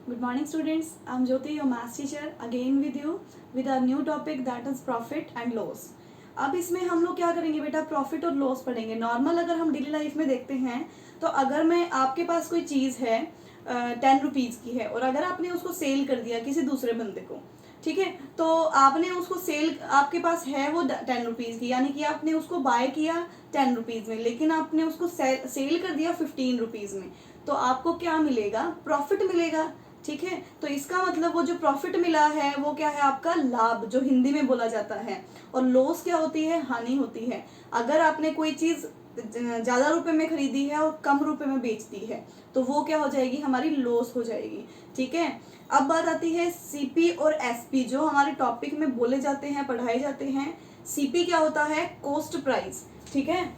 Good morning students, I am Jyoti, your maths teacher again with you with a new topic that is profit and loss. अब इसमें हम लोग क्या करेंगे बेटा, प्रॉफिट और लॉस पढ़ेंगे. नॉर्मल अगर हम डेली लाइफ में देखते हैं तो अगर मैं आपके पास कोई चीज़ है 10 रुपीज़ की है और अगर आपने उसको सेल कर दिया किसी दूसरे बंदे को, ठीक है, तो आपने उसको सेल, आपके पास है वो 10 रुपीज़ की, यानी कि आपने उसको बाय किया 10 रुपीज़ में, लेकिन आपने उसको सेल कर दिया 15 रुपीज़ में, तो आपको क्या मिलेगा, प्रॉफिट मिलेगा. ठीक है, तो इसका मतलब वो जो प्रॉफिट मिला है वो क्या है, आपका लाभ, जो हिंदी में बोला जाता है. और लॉस क्या होती है, हानि होती है. अगर आपने कोई चीज़ ज़्यादा रुपए में खरीदी है और कम रुपए में बेच दी है तो वो क्या हो जाएगी, हमारी लॉस हो जाएगी. ठीक है, अब बात आती है सीपी और एसपी, जो हमारे टॉपिक में बोले जाते हैं, पढ़ाए जाते हैं. सीपी क्या होता है, कॉस्ट प्राइस. ठीक है,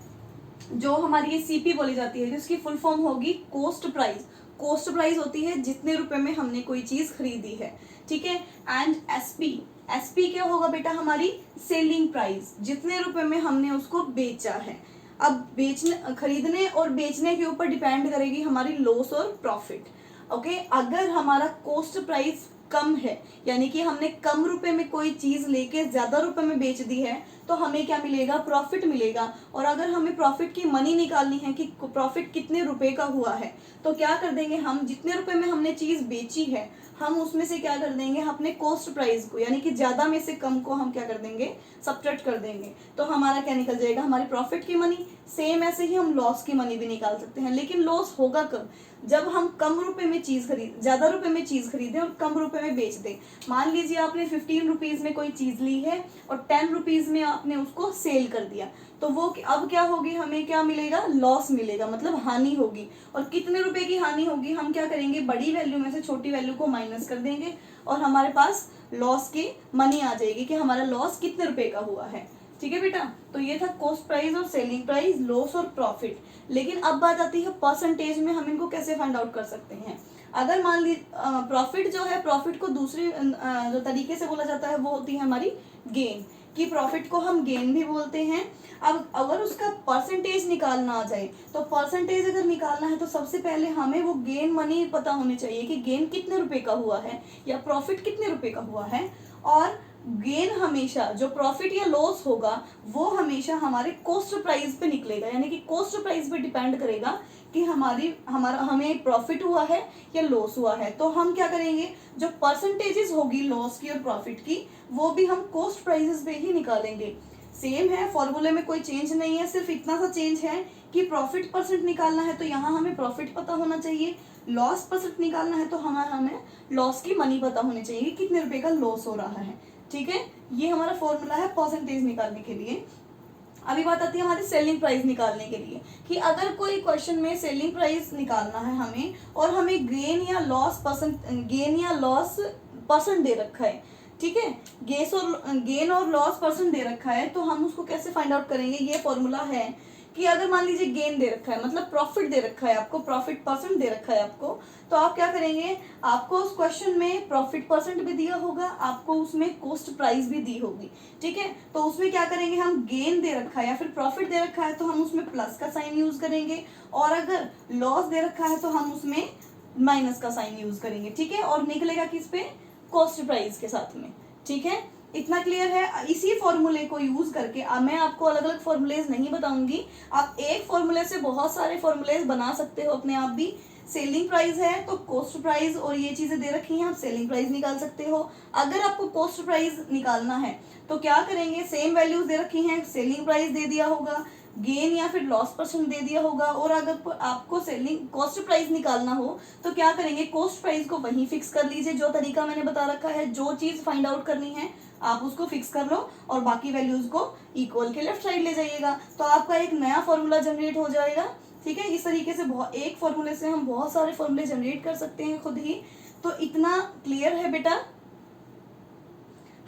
जो हमारी ये सीपी बोली जाती है जिसकी फुल फॉर्म होगी कॉस्ट प्राइस. कॉस्ट प्राइस होती है जितने रुपए में हमने कोई चीज खरीदी है. ठीक है, एंड एसपी, एसपी क्या होगा बेटा, हमारी सेलिंग प्राइस, जितने रुपए में हमने उसको बेचा है. अब बेचने, खरीदने और बेचने के ऊपर डिपेंड करेगी हमारी लॉस और प्रॉफिट. ओके, अगर हमारा कॉस्ट प्राइस कम है, यानी कि हमने कम रुपए में कोई चीज लेके ज्यादा रुपए में बेच दी है, तो हमें क्या मिलेगा, प्रॉफिट मिलेगा. और अगर हमें प्रॉफिट की मनी निकालनी है कि प्रॉफिट कितने रुपए का हुआ है, तो क्या कर देंगे हम, जितने रुपए में हमने चीज बेची है हम उसमें से क्या कर देंगे, अपने कॉस्ट प्राइस को, यानी कि ज्यादा में से कम को हम क्या कर देंगे, सब्ट्रैक्ट कर देंगे. तो हमारा क्या निकल जाएगा, हमारी प्रॉफिट की मनी. सेम ऐसे ही हम लॉस की मनी भी निकाल सकते हैं. लेकिन लॉस होगा कब, जब हम कम रुपए में चीज खरीद, ज्यादा रुपए में चीज खरीदें और कम रुपए में बेच दें. मान लीजिए आपने 15 रुपीज में कोई चीज ली है और 10 रुपीज में आपने उसको सेल कर दिया, तो वो अब क्या होगी, हमें क्या मिलेगा, लॉस मिलेगा, मतलब हानि होगी. और कितने रुपए की हानि होगी, हम क्या करेंगे, बड़ी वैल्यू में से छोटी वैल्यू को माइनस कर देंगे और हमारे पास लॉस की मनी आ जाएगी कि हमारा लॉस कितने रुपए का हुआ है. ठीक है बेटा, तो ये था कॉस्ट प्राइस और सेलिंग प्राइस, लॉस और प्रॉफिट. लेकिन अब बात आती है परसेंटेज में, हम इनको कैसे फाइंड आउट कर सकते हैं. अगर मान ली प्रॉफिट जो है, प्रॉफिट को दूसरी जो तरीके से बोला जाता है वो होती है हमारी गेन, कि प्रॉफिट को हम गेन भी बोलते हैं. अब अगर उसका परसेंटेज निकालना आ जाए, तो परसेंटेज अगर निकालना है तो सबसे पहले हमें वो गेन मनी पता होनी चाहिए कि गेन कितने रुपए का हुआ है या प्रॉफिट कितने रुपए का हुआ है. और गेन हमेशा, जो प्रॉफिट या लॉस होगा वो हमेशा हमारे कॉस्ट प्राइस पे निकलेगा, यानी कि कॉस्ट प्राइस पे डिपेंड करेगा कि हमें प्रॉफिट हुआ है या लॉस हुआ है. तो हम क्या करेंगे, जो परसेंटेजेस होगी लॉस की और प्रॉफिट की, वो भी हम कॉस्ट प्राइसेस पे ही निकालेंगे. सेम है, फॉर्मूले में कोई चेंज नहीं है, सिर्फ इतना सा चेंज है कि प्रॉफिट परसेंट निकालना है तो यहाँ हमें प्रॉफिट पता होना चाहिए, लॉस परसेंट निकालना है तो हमें लॉस की मनी पता होनी चाहिए, कितने रुपए का लॉस हो रहा है. ठीक है, ये हमारा फॉर्मूला है परसेंटेज निकालने के लिए. अभी बात आती है हमारी सेलिंग प्राइस निकालने के लिए, कि अगर कोई क्वेश्चन में सेलिंग प्राइस निकालना है हमें और हमें गेन या लॉस परसेंट दे रखा है. ठीक है, गेन और लॉस परसेंट दे रखा है, तो हम उसको कैसे फाइंड आउट करेंगे. ये फॉर्मूला है कि अगर मान लीजिए गेन दे रखा है, मतलब प्रॉफिट दे रखा है आपको, प्रॉफिट परसेंट दे रखा है आपको, तो आप क्या करेंगे, आपको उस क्वेश्चन में प्रॉफिट परसेंट भी दिया होगा, आपको उसमें कॉस्ट प्राइस भी दी होगी. ठीक है, तो उसमें क्या करेंगे, हम गेन दे रखा है या फिर प्रॉफिट दे रखा है तो हम उसमें प्लस का साइन यूज करेंगे, और अगर लॉस दे रखा है तो हम उसमें माइनस का साइन यूज करेंगे. ठीक है, और निकलेगा किस पे, कॉस्ट प्राइस के साथ में. ठीक है, इतना क्लियर है. इसी फॉर्मूले को यूज करके मैं आपको अलग अलग फॉर्मूलेज नहीं बताऊंगी, आप एक फॉर्मूले से बहुत सारे फॉर्मूलेज बना सकते हो अपने आप भी. सेलिंग प्राइस है तो कॉस्ट प्राइस और ये चीजें दे रखी हैं, आप सेलिंग प्राइस निकाल सकते हो. अगर आपको कॉस्ट प्राइस निकालना है तो क्या करेंगे, सेम वैल्यूज दे रखी हैं, सेलिंग प्राइस दे दिया होगा, गेन या फिर लॉस परसेंट दे दिया होगा, और अगर आपको सेलिंग कॉस्ट प्राइस निकालना हो तो क्या करेंगे, कॉस्ट प्राइस को वहीं फिक्स कर लीजिए, जो तरीका मैंने बता रखा है. जो चीज फाइंड आउट करनी है आप उसको फिक्स कर लो और बाकी वैल्यूज को इक्वल के लेफ्ट साइड ले जाइएगा, तो आपका एक नया फॉर्मूला जनरेट हो जाएगा. ठीक है, इस तरीके से एक फॉर्मूले से हम बहुत सारे फॉर्मूले जनरेट कर सकते हैं खुद ही. तो इतना क्लियर है बेटा.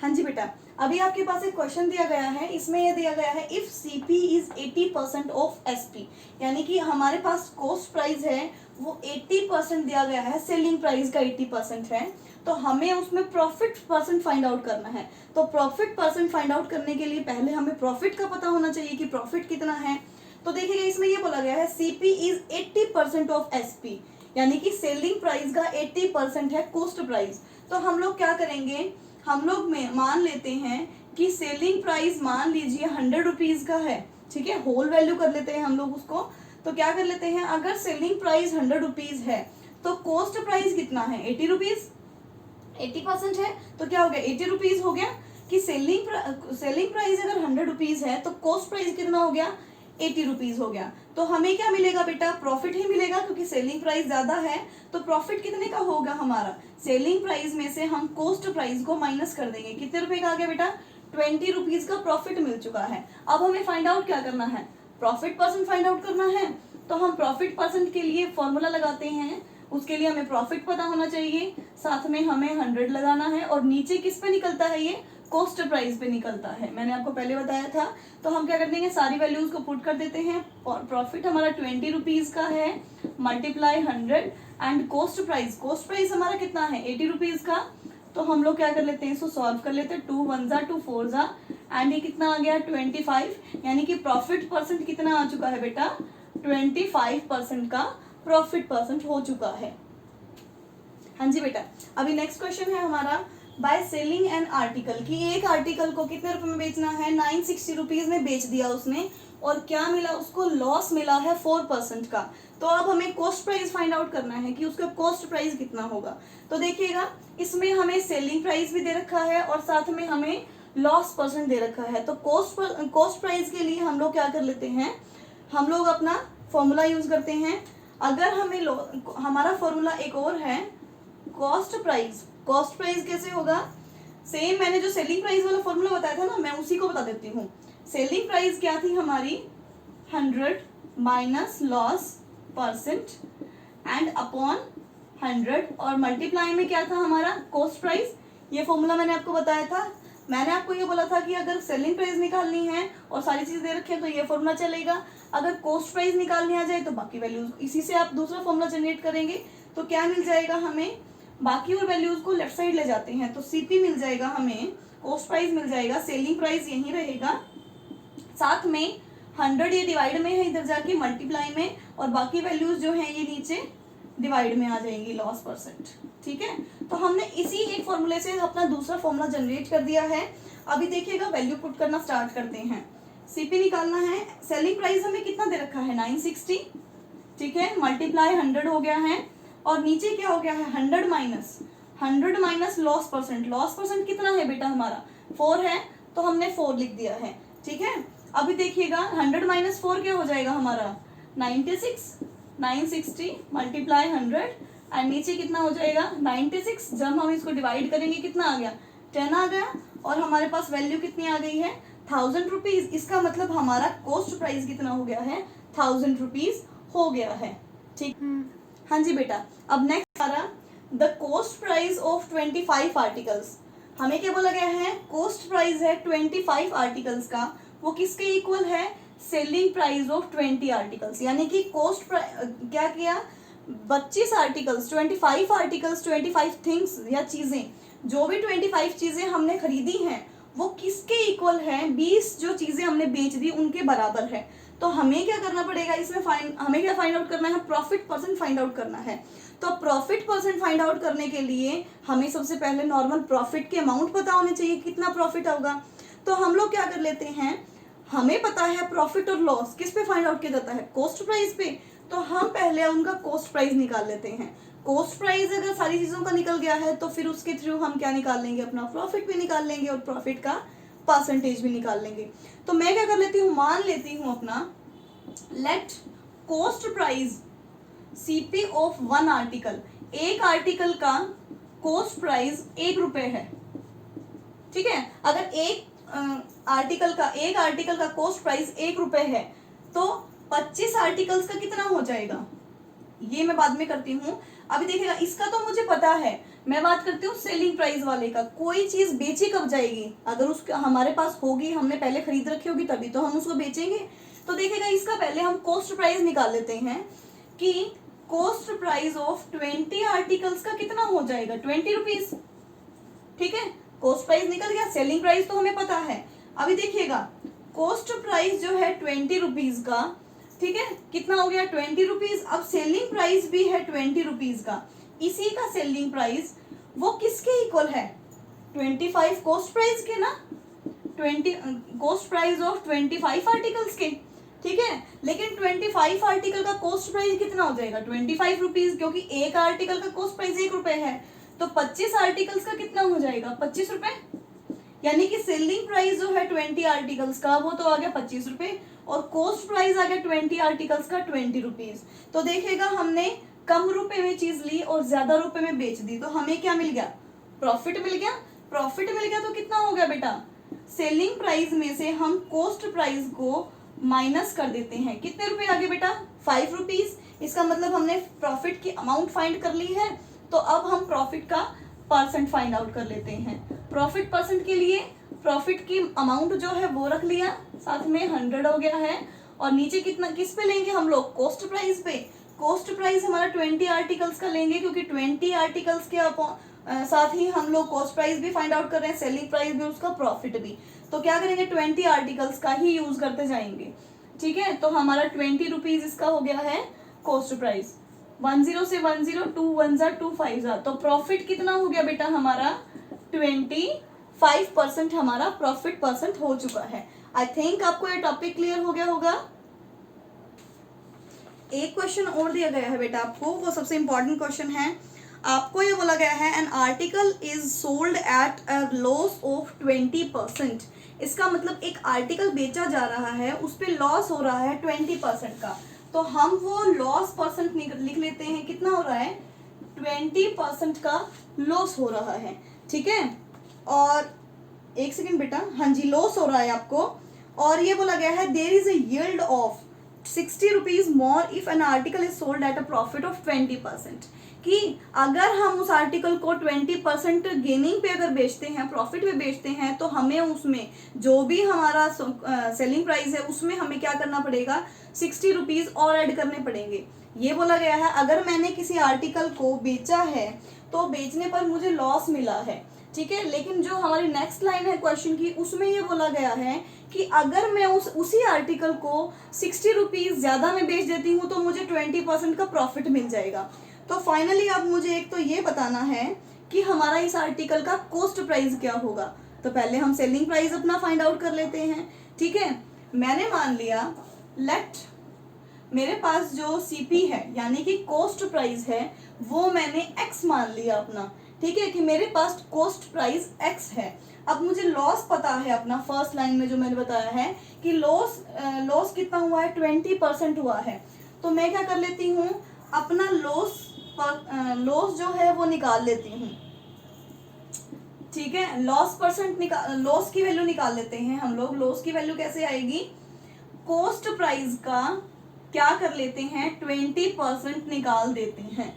हाँ जी बेटा, अभी आपके पास एक क्वेश्चन दिया गया है, इसमें यह दिया गया है if CP is 80% of SP, यानी कि हमारे पास कॉस्ट प्राइस है वो 80% दिया गया है, सेलिंग प्राइस का 80% है, तो हमें उसमें प्रॉफिट परसेंट फाइंड आउट करना है. तो प्रॉफिट परसेंट फाइंड आउट करने के लिए पहले हमें प्रॉफिट का पता होना चाहिए कि प्रॉफिट कितना है. तो देखिएगा इसमें ये बोला गया है सीपी इज 80% ऑफ एसपी, यानी कि सेलिंग प्राइस का 80% है कॉस्ट प्राइस। तो हम लोग क्या करेंगे, हम लोग में मान लेते हैं कि सेलिंग प्राइस मान लीजिए 100 रुपीज़ का है, ठीक है, होल वैल्यू कर लेते हैं हम लोग उसको। तो क्या कर लेते हैं, अगर सेलिंग प्राइस 100 रुपीज़ है तो कॉस्ट प्राइस कितना है 80 रुपीज़, 80% है, तो क्या हो गया 80 रुपीज़ हो गया कि सेलिंग प्राइस अगर 100 रुपीज़ है तो कॉस्ट प्राइस कितना हो गया 80 रुपीज़ हो गया। तो हमें क्या मिलेगा बेटा, प्रॉफिट ही मिलेगा, क्योंकि सेलिंग प्राइस ज़्यादा है। तो प्रॉफिट कितने का होगा हमारा, सेलिंग प्राइस में से हम कॉस्ट प्राइस को माइनस कर देंगे, कितने रुपए का आ गया बेटा 20 रुपीज़ का प्रॉफिट मिल चुका है। अब हमें फाइंड आउट क्या करना है, प्रॉफिट परसेंट फाइंड आउट करना है। तो हम प्रॉफिट परसेंट के लिए फॉर्मूला लगाते हैं, उसके लिए हमें प्रॉफिट पता होना चाहिए, साथ में हमें 100 लगाना है, और नीचे किस पे निकलता है ये कॉस्ट प्राइस पे निकलता है, मैंने आपको पहले बताया था। तो हम क्या कर देंगे, सारी वैल्यूज को पुट कर देते हैं। प्रॉफिट हमारा 20 रुपीज़ का है, मल्टीप्लाई 100 एंड कॉस्ट प्राइस हमारा कितना है 80 रुपीज़ का। तो हम लोग क्या कर लेते हैं, इसको सॉल्व कर लेते हैं, 2 1 2 4 एंड ये कितना आ गया 25, यानी कि प्रॉफिट परसेंट कितना आ चुका है बेटा 25% का प्रॉफिट परसेंट हो चुका है। हाँ जी बेटा, अभी नेक्स्ट क्वेश्चन है हमारा, बाय सेलिंग एन आर्टिकल, कि एक आर्टिकल को कितने रुपए में बेचना है, 960 रुपीज में बेच दिया उसने, और क्या मिला उसको, लॉस मिला है 4% का। तो अब हमें कॉस्ट प्राइस फाइंड आउट करना है कि उसका कॉस्ट प्राइस कितना होगा। तो देखिएगा इसमें हमें सेलिंग प्राइस भी दे रखा है और साथ में हमें लॉस परसेंट दे रखा है। तो कॉस्ट प्राइस के लिए हम लोग क्या कर लेते हैं, हम लोग अपना फॉर्मूला यूज करते हैं। अगर हमें हमारा फॉर्मूला एक और है, कॉस्ट प्राइस कैसे होगा, सेम मैंने जो सेलिंग प्राइस वाला फॉर्मूला बताया था ना, मैं उसी को बता देती हूँ। सेलिंग प्राइस क्या थी हमारी 100 minus loss percent and upon 100, और मल्टीप्लाई में क्या था हमारा कॉस्ट प्राइस। ये फॉर्मूला मैंने आपको बताया था। मैंने आपको ये बोला था कि अगर सेलिंग प्राइस निकालनी है और सारी चीज़ दे रखे हैं तो ये फॉर्मूला चलेगा, अगर कॉस्ट प्राइस निकालनी आ जाए तो बाकी वैल्यूज, इसी से आप दूसरा फॉर्मूला जनरेट करेंगे। तो क्या मिल जाएगा हमें, बाकी और वैल्यूज को लेफ्ट साइड ले जाते हैं तो सीपी मिल जाएगा हमें, कॉस्ट प्राइस मिल जाएगा, सेलिंग प्राइस यहीं रहेगा, साथ में 100 ये डिवाइड में है इधर जाके मल्टीप्लाई में, और बाकी वैल्यूज जो है ये नीचे डिवाइड में आ जाएंगी लॉस परसेंट। ठीक है, तो हमने इसी एक फॉर्मूले से अपना दूसरा फॉर्मूला जनरेट कर दिया है। अभी देखिएगा वैल्यू पुट करना स्टार्ट करते हैं। सीपी निकालना है, सेलिंग प्राइस हमें कितना दे रखा है 960, ठीक है, मल्टीप्लाई 100 हो गया है, और नीचे क्या हो गया है 100 माइनस लॉस परसेंट कितना है बेटा हमारा 4 है, तो हमने 4 लिख दिया है। ठीक है, अभी देखिएगा 100 माइनस 4 क्या हो जाएगा हमारा 96, 960 मल्टीप्लाई 100 एंड नीचे कितना हो जाएगा 96। जब हम इसको डिवाइड करेंगे कितना आ गया 10 आ गया, और हमारे पास वैल्यू कितनी आ गई है 1000 रुपीज। इसका मतलब हमारा कॉस्ट प्राइस कितना हो गया है 1000 रुपीज हो गया है। ठीक, हाँ जी बेटा। अब नेक्स्ट आ रहा the cost price of 25 articles. हमें क्या बोला गया है, कॉस्ट प्राइस है 25 आर्टिकल्स का, वो किसके इक्वल है, सेलिंग प्राइस ऑफ 20 आर्टिकल्स। यानी कि कॉस्ट क्या किया 25 आर्टिकल्स 25 थिंग्स या चीजें, जो भी 25 चीजें हमने खरीदी हैं वो किसके इक्वल है, 20 जो चीजें हमने बेच दी उनके बराबर है। तो हमें क्या करना पड़ेगा इसमें, हमें क्या फाइंड आउट करना है, प्रॉफिट परसेंट फाइंड आउट करना है। तो प्रॉफिट परसेंट फाइंड आउट करने के लिए हमें सबसे पहले नॉर्मल प्रॉफिट के अमाउंट पता होने चाहिए, कितना प्रॉफिट होगा। तो हम लोग क्या कर लेते हैं, हमें पता है प्रॉफिट और लॉस किस पे फाइंड आउट किया जाता है, कॉस्ट प्राइस पे। तो हम पहले उनका कॉस्ट प्राइस निकाल लेते हैं। कॉस्ट प्राइस अगर सारी चीज़ों का निकल गया है तो फिर उसके थ्रू हम क्या निकाल लेंगे, अपना प्रॉफिट भी निकाल लेंगे और प्रॉफिट का परसेंटेज भी निकाल लेंगे। तो मैं क्या कर लेती हूँ, मान लेती हूँ अपना let cost price CP of 1 article, एक आर्टिकल का कॉस्ट प्राइस 1 रुपए है। ठीक है, अगर एक आर्टिकल का कॉस्ट प्राइस 1 रुपए है तो 25 आर्टिकल्स का कितना हो जाएगा, ये मैं बाद में करती हूँ। अभी देखिएगा इसका तो मुझे पता है, मैं बात करती हूँ सेलिंग प्राइस वाले का। कोई चीज बेची कब जाएगी, अगर उसका हमारे पास होगी, हमने पहले खरीद रखी होगी तभी तो हम उसको बेचेंगे। तो देखिएगा इसका पहले हम कॉस्ट प्राइस निकाल लेते हैं कि कॉस्ट प्राइस ऑफ 20 आर्टिकल्स का कितना हो जाएगा 20 रुपीज। ठीक है, कॉस्ट प्राइस निकल गया, सेलिंग प्राइस तो हमें पता है। अभी देखिएगा कॉस्ट प्राइस जो है 20 रुपीज का, ठीक है, कितना हो गया 20 रुपीज। अब सेलिंग प्राइस भी है 20 रुपीज का, इसी का सेलिंग प्राइस वो किसके इक्वल है, 25 कॉस्ट प्राइस के ना, 20 कॉस्ट प्राइस ऑफ 25 आर्टिकल्स के, ठीक है। लेकिन 25 आर्टिकल का कॉस्ट प्राइस कितना हो जाएगा 25 रुपीज, क्योंकि एक आर्टिकल का कॉस्ट प्राइस 1 रुपए है, तो 25 आर्टिकल्स का कितना हो जाएगा 25 रुपए, यानी कि सेलिंग प्राइस जो है 20 आर्टिकल्स का वो तो आ गया 25 रुपए, और कॉस्ट प्राइस आ गया 20 आर्टिकल्स का 20 रुपीज। तो देखिएगा हमने कम रुपए में चीज ली और ज्यादा रुपए में बेच दी, तो हमें क्या मिल गया, प्रॉफिट मिल गया। प्रॉफिट मिल गया तो कितना हो गया बेटा, सेलिंग प्राइस में से हम कॉस्ट प्राइस को माइनस कर देते हैं, कितने रुपए आ गए बेटा 5 रुपीज। इसका मतलब हमने प्रॉफिट की अमाउंट फाइंड कर ली है, तो अब हम प्रॉफिट का परसेंट फाइंड आउट कर लेते हैं। प्रॉफिट परसेंट के लिए प्रॉफिट की अमाउंट जो है वो रख लिया, साथ में 100 हो गया है, और नीचे कितना किस पे लेंगे हम लोग, कॉस्ट प्राइस पे। कॉस्ट प्राइस हमारा 20 आर्टिकल्स का लेंगे, क्योंकि 20 आर्टिकल्स के साथ ही हम लोग कॉस्ट प्राइस भी फाइंड आउट कर रहे हैं, सेलिंग प्राइस भी, उसका प्रॉफिट भी। तो क्या करेंगे 20 आर्टिकल्स का ही यूज करते जाएंगे, ठीक है। तो हमारा 20 रुपीज इसका हो गया है कॉस्ट प्राइस। 10 से 10, 2 1 जा 2 5 जा, तो प्रॉफिट कितना हो गया बेटा हमारा 25% हमारा प्रॉफिट परसेंट हो चुका है। आई थिंक आपको ये टॉपिक क्लियर हो गया होगा। एक क्वेश्चन और दिया गया है बेटा आपको, वो सबसे इंपॉर्टेंट क्वेश्चन है। आपको ये बोला गया है N article is sold at a loss of 20%। इसका मतलब एक आर्टिकल बेचा जा रहा है, उस पर लॉस हो रहा है 20% का, तो हम वो लॉस परसेंट लिख लेते हैं, कितना हो रहा है 20% का लॉस हो रहा है, ठीक है। और एक सेकेंड बेटा, हाँ जी लॉस हो रहा है आपको। और ये बोला गया है there is a yield of 60 rupees more if an article is sold at a profit of 20%, कि अगर हम उस आर्टिकल को 20% गेनिंग पे अगर बेचते हैं, प्रॉफिट पे बेचते हैं, तो हमें उसमें जो भी हमारा सेलिंग प्राइस है उसमें हमें क्या करना पड़ेगा 60 रुपीज और ऐड करने पड़ेंगे। ये बोला गया है अगर मैंने किसी आर्टिकल को बेचा है तो बेचने पर मुझे लॉस मिला है, ठीक है। लेकिन जो हमारी नेक्स्ट लाइन है क्वेश्चन की, उसमें ये बोला गया है कि अगर मैं उसी आर्टिकल को 60 रुपीज ज्यादा में बेच देती हूँ तो मुझे 20% का प्रॉफिट मिल जाएगा। तो फाइनली अब मुझे एक तो ये बताना है कि हमारा इस आर्टिकल का कॉस्ट प्राइस क्या होगा। तो पहले हम सेलिंग प्राइस अपना फाइंड आउट कर लेते हैं, ठीक है। मैंने मान लिया लेट मेरे पास जो सीपी है यानी कि कॉस्ट प्राइस है वो मैंने एक्स मान लिया अपना, ठीक है, कि मेरे पास कॉस्ट प्राइस एक्स है। अब मुझे लॉस पता है अपना, फर्स्ट लाइन में जो मैंने बताया है कि लॉस कितना हुआ है 20% हुआ है। तो मैं क्या कर लेती हूँ अपना लॉस जो है वो निकाल लेती हूँ, ठीक है। लॉस की वैल्यू निकाल लेते हैं हम लोग। लॉस की वैल्यू कैसे आएगी, कॉस्ट प्राइस का क्या कर लेते हैं 20% निकाल देते हैं,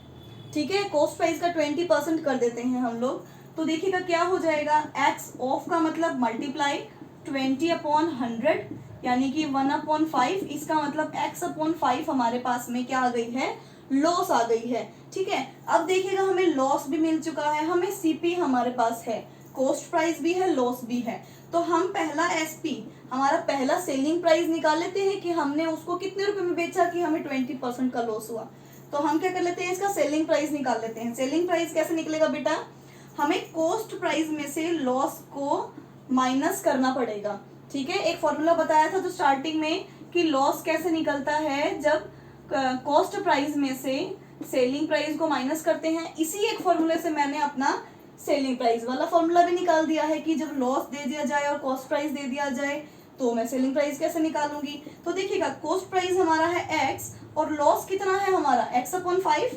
ठीक है। कॉस्ट प्राइस का 20% कर देते हैं हम लोग। तो देखिएगा क्या हो जाएगा, एक्स ऑफ का मतलब मल्टीप्लाई 20/100 यानी कि 1/5, इसका मतलब x/5 हमारे पास में क्या आ गई है, लॉस आ गई है, ठीक है। अब देखिएगा हमें लॉस भी मिल चुका है, हमें सीपी हमारे पास है, कॉस्ट प्राइस भी है, लॉस भी है। तो हम पहला एसपी हमारा पहला सेलिंग प्राइस निकाल लेते हैं कि हमने उसको कितने रुपए में बेचा कि हमें 20% का लॉस हुआ। तो हम क्या कर लेते हैं, इसका सेलिंग प्राइस निकाल लेते हैं। सेलिंग प्राइस कैसे निकलेगा बेटा, हमें कॉस्ट प्राइस में से लॉस को माइनस करना पड़ेगा, ठीक है। एक फॉर्मूला बताया था जो स्टार्टिंग में कि लॉस कैसे निकलता है, जब कॉस्ट प्राइस में से सेलिंग प्राइस को माइनस करते हैं। इसी एक फॉर्मूले से मैंने अपना सेलिंग प्राइस वाला फॉर्मूला भी निकाल दिया है कि जब लॉस दे दिया जाए और कॉस्ट प्राइस दे दिया जाए तो मैं सेलिंग प्राइस कैसे निकालूंगी। तो देखिएगा कॉस्ट प्राइस हमारा है एक्स और लॉस कितना है हमारा x/5,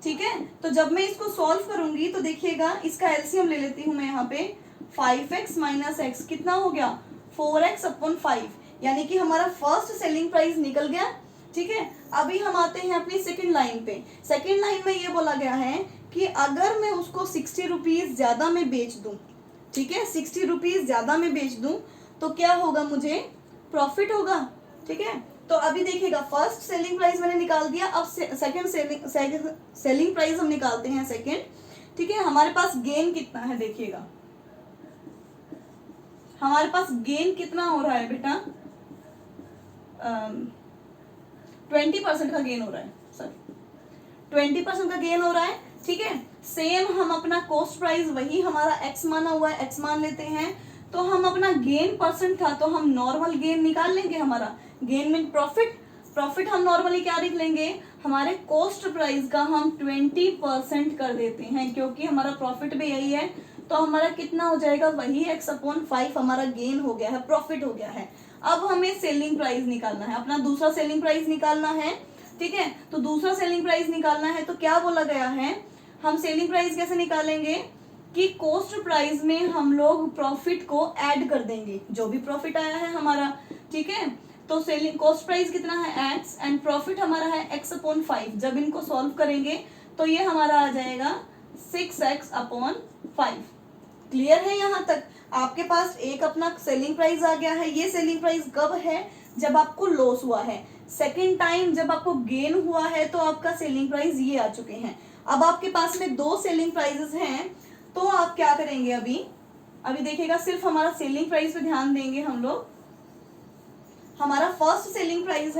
ठीक है। तो जब मैं इसको सॉल्व करूंगी तो देखिएगा इसका एलसीएम ले लेती हूँ मैं यहाँ पे, 5x - x कितना हो गया 4x/5, यानी कि हमारा फर्स्ट सेलिंग प्राइस निकल गया, ठीक है। अभी हम आते हैं अपनी सेकंड लाइन पे। सेकंड लाइन में ये बोला गया है कि अगर मैं उसको 60 रुपीज ज्यादा में बेच दूं, ठीक है, 60 रुपीज ज्यादा में बेच दूं तो क्या होगा, मुझे प्रॉफिट होगा, ठीक है। तो अभी देखिएगा फर्स्ट सेलिंग प्राइस मैंने निकाल दिया, अब सेकंड सेलिंग प्राइस हम निकालते हैं सेकंड, ठीक है। हमारे पास गेन कितना है देखिएगा, हमारे पास गेन कितना हो रहा है बेटा, 20% का गेन हो रहा है, सॉरी 20% का गेन हो रहा है, ठीक है। सेम हम अपना कॉस्ट प्राइस वही हमारा x माना हुआ है, x मान लेते हैं, तो हम अपना गेन परसेंट था तो हम नॉर्मल गेन निकाल लेंगे, हमारा गेन मीन प्रॉफिट, प्रॉफिट हम नॉर्मली क्या लिख लेंगे, हमारे कॉस्ट प्राइस का हम 20% कर देते हैं, क्योंकि हमारा प्रॉफिट भी यही है, तो हमारा कितना हो जाएगा, वही x/5 हमारा गेन हो गया है, प्रॉफिट हो गया है। अब हमें सेलिंग प्राइस निकालना है, अपना दूसरा सेलिंग प्राइस निकालना है, ठीक है। तो दूसरा सेलिंग प्राइस निकालना है तो क्या बोला गया है, हम सेलिंग प्राइस कैसे निकालेंगे कि कॉस्ट प्राइस में हम लोग प्रॉफिट को ऐड कर देंगे, जो भी प्रॉफिट आया है हमारा, ठीक है। तो सेलिंग कॉस्ट प्राइस कितना है x एंड प्रॉफिट हमारा है x/5। जब इनको सॉल्व करेंगे तो ये हमारा आ जाएगा 6x/5। क्लियर है यहाँ तक? आपके पास एक अपना सेलिंग प्राइस आ गया है। ये सेलिंग प्राइस कब है, जब आपको लॉस हुआ है। सेकेंड टाइम जब आपको गेन हुआ है तो आपका सेलिंग प्राइस ये आ चुके हैं। अब आपके पास में दो सेलिंग प्राइसेस हैं, तो आप क्या करेंगे, अभी देखिएगा, सिर्फ हमारा सेलिंग प्राइस पे ध्यान देंगे हम लोग। हमारा फर्स्ट सेलिंग प्राइस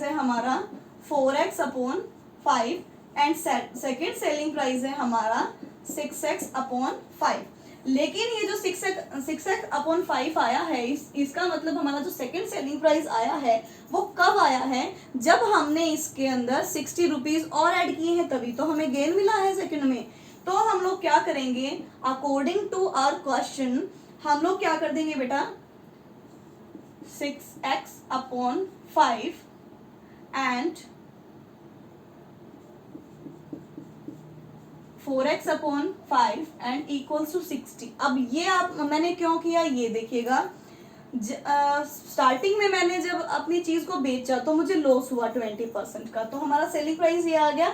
है हमारा 4x/5 and second selling price है हमारा 6x/5। लेकिन ये जो 6x/5 आया है, इसका मतलब हमारा जो सेकेंड सेलिंग प्राइस आया है वो कब आया है, जब हमने इसके अंदर 60 रुपीज और ऐड किए हैं, तभी तो हमें गेन मिला है सेकेंड में। तो हम लोग क्या करेंगे, अकॉर्डिंग टू आवर क्वेश्चन हम लोग क्या कर देंगे बेटा, 6x/5 and 4x/5 and equals to 60। अब ये मैंने क्यों किया, ये देखिएगा, स्टार्टिंग में मैंने जब अपनी चीज को बेचा तो मुझे लॉस हुआ 20% का, तो हमारा सेलिंग प्राइस ये आ गया।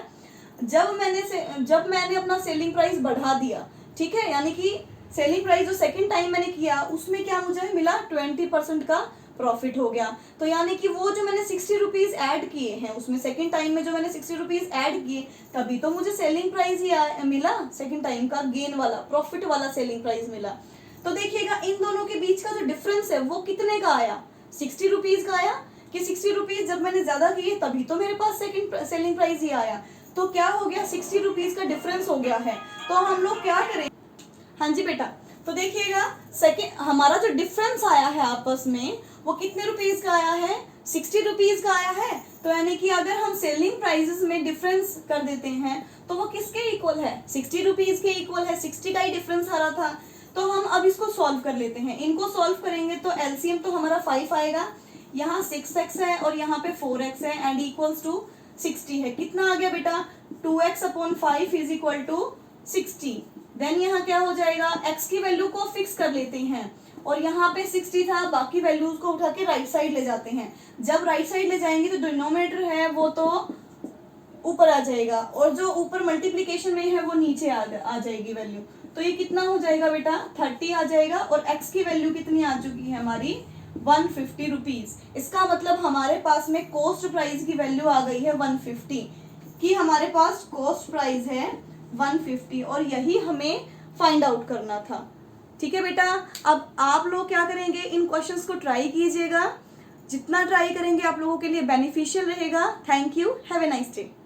जब मैंने अपना सेलिंग प्राइस बढ़ा दिया, ठीक है, यानी कि सेलिंग प्राइस जो सेकंड टाइम मैंने किया उसमें क्या मुझे मिला, 20% का प्रॉफिट हो गया। तो यानी कि वो जो मैंने 60 रुपीज ऐड किए हैं, उसमें सेकंड टाइम में जो मैंने 60 रुपीज ऐड किए, तभी तो मुझे सेलिंग प्राइस ही मिला, सेकंड टाइम का गेन वाला, प्रॉफिट वाला सेलिंग प्राइस मिला। तो देखिएगा इन दोनों के बीच का जो डिफरेंस है वो कितने का आया, 60 रुपीज का आया, कि 60 रुपीज जब मैंने ज्यादा किए तभी तो मेरे पास सेकंड सेलिंग प्राइस ही आया। तो क्या हो गया, 60 रुपीज का डिफरेंस हो गया है। तो हम लोग क्या करें, हाँ जी बेटा, तो देखिएगा सेकेंड हमारा जो डिफरेंस आया है आपस में वो कितने रुपीज का आया है, 60 रुपीज का आया है। तो यानी कि अगर हम सेलिंग प्राइसेस में डिफरेंस कर देते हैं तो वो किसके इक्वल है, 60 रुपीज के इक्वल है, 60 का ही डिफरेंस आ रहा था। तो हम अब इसको सॉल्व कर लेते हैं। इनको सॉल्व करेंगे तो एलसीएम तो हमारा 5 आएगा, यहाँ 6x है और यहाँ पे 4x है एंड इक्वल्स टू 60 है। कितना आ गया बेटा, 2x/5 is equal to 60। Then यहाँ क्या हो जाएगा, x की वैल्यू को फिक्स कर लेते हैं और यहाँ पे 60 था, बाकी वैल्यूज को उठा के राइट साइड ले जाते हैं। जब राइट साइड ले जाएंगे तो डिनोमिनेटर है वो तो ऊपर आ जाएगा और जो ऊपर मल्टीप्लीकेशन में है वो नीचे आ जाएगी वैल्यू। तो ये कितना हो जाएगा बेटा, 30 आ जाएगा और x की वैल्यू कितनी आ चुकी है हमारी, 150 रुपीज। इसका मतलब हमारे पास में कॉस्ट प्राइस की वैल्यू आ गई है 150, कि हमारे पास कॉस्ट प्राइस है 150 और यही हमें फाइंड आउट करना था। ठीक है बेटा, अब आप लोग क्या करेंगे, इन क्वेश्चंस को ट्राई कीजिएगा। जितना ट्राई करेंगे आप लोगों के लिए बेनिफिशियल रहेगा। Thank you, have a nice day.